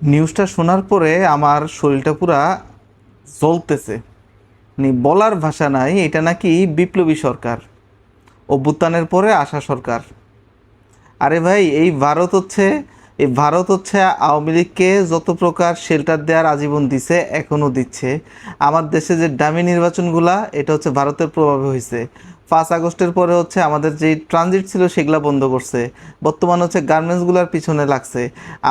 নিউজটা শোনার পরে আমার শরীরটা পুরা জ্বলতেছে। বলার ভাষা নাই, এটা নাকি বিপ্লবী সরকার, অভ্যুত্থানের পরে আসা সরকার। আরে ভাই, এই ভারত হচ্ছে আওয়ামী লীগকে যত প্রকার শেল্টার দেওয়ার আজীবন দিছে, এখনও দিচ্ছে। আমার দেশে যে ডামি নির্বাচনগুলা, এটা হচ্ছে ভারতের প্রভাবে হয়েছে। 5 আগস্টের পরে হচ্ছে আমাদের যেই ট্রানজিট ছিল সেগুলা বন্ধ করছে। বর্তমানে হচ্ছে গার্মেন্টসগুলোর পিছনে লাগছে।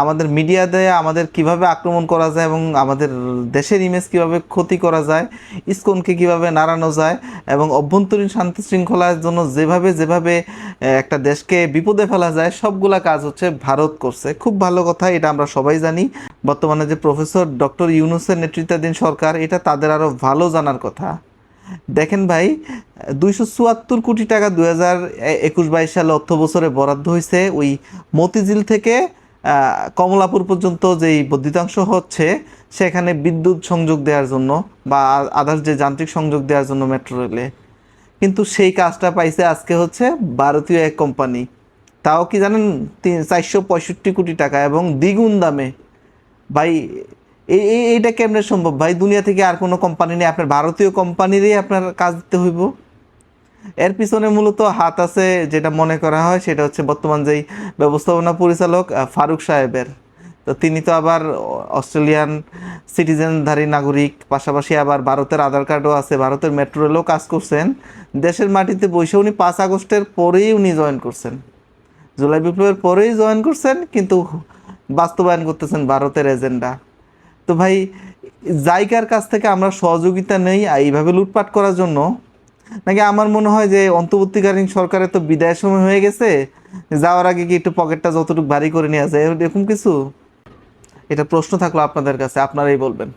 আমাদের মিডিয়া দেয় আমাদের কিভাবে আক্রমণ করা যায় এবং আমাদের দেশের ইমেজ কিভাবে ক্ষতি করা যায়, ইসকনকে কিভাবে নাড়ানো যায়, এবং অভ্যন্তরীণ শান্তি শৃঙ্খলার জন্য যেভাবে যেভাবে একটা দেশকে বিপদে ফেলা যায়, সবগুলা কাজ হচ্ছে ভারত করছে। খুব ভালো কথা, এটা আমরা সবাই জানি। বর্তমানে যে প্রফেসর ডক্টর ইউনূসের নেতৃত্বাধীন সরকার, এটা তাদের আরও ভালো জানার কথা। দেখেন ভাই, 274 কোটি টাকা 2021-22 সালে অর্থ বছরে বরাদ্দ হয়েছে ওই মতিঝিল থেকে কমলাপুর পর্যন্ত যেই বর্ধিতাংশ হচ্ছে, সেখানে বিদ্যুৎ সংযোগ দেওয়ার জন্য বা আদার্স যে যান্ত্রিক সংযোগ দেওয়ার জন্য মেট্রো রেলে। কিন্তু সেই কাজটা পাইছে আজকে হচ্ছে ভারতীয় এক কোম্পানি। তাও কি জানেন, 465 কোটি টাকা এবং দ্বিগুণ দামে। ভাই, এইটা কেমনে সম্ভব ভাই? দুনিয়া থেকে আর কোনো কোম্পানি নেই, আপনার ভারতীয় কোম্পানিরই আপনার কাজ দিতে হইব। এর পিছনে মূলত হাত আছে, যেটা মনে করা হয় সেটা হচ্ছে বর্তমান যেই ব্যবস্থাপনা পরিচালক ফারুক সাহেবের। তো তিনি তো আবার অস্ট্রেলিয়ান সিটিজেনধারী নাগরিক, পাশাপাশি আবার ভারতের আধার কার্ডও আছে, ভারতের মেট্রো রেলেও কাজ করছেন। দেশের মাটিতে বসে উনি 5 আগস্টের পরেই উনি জয়েন করছেন, জুলাই বিপ্লবের পরেই জয়েন করছেন, কিন্তু বাস্তবায়ন করতেছেন ভারতের এজেন্ডা। তো ভাই, জায়গার কাছ থেকে আমরা সহযোগিতা নেই এইভাবে লুটপাট করার জন্য, নাকি আমার মনে হয় যে অন্তর্বর্তীকালীন সরকারের তো বিদায়ের সময় হয়ে গেছে, যাওয়ার আগে কি একটু পকেটটা যতটুকু ভারী করে নেওয়া যায়, এরকম কিছু? এটা প্রশ্ন থাকলো আপনাদের কাছে, আপনারাই বলবেন।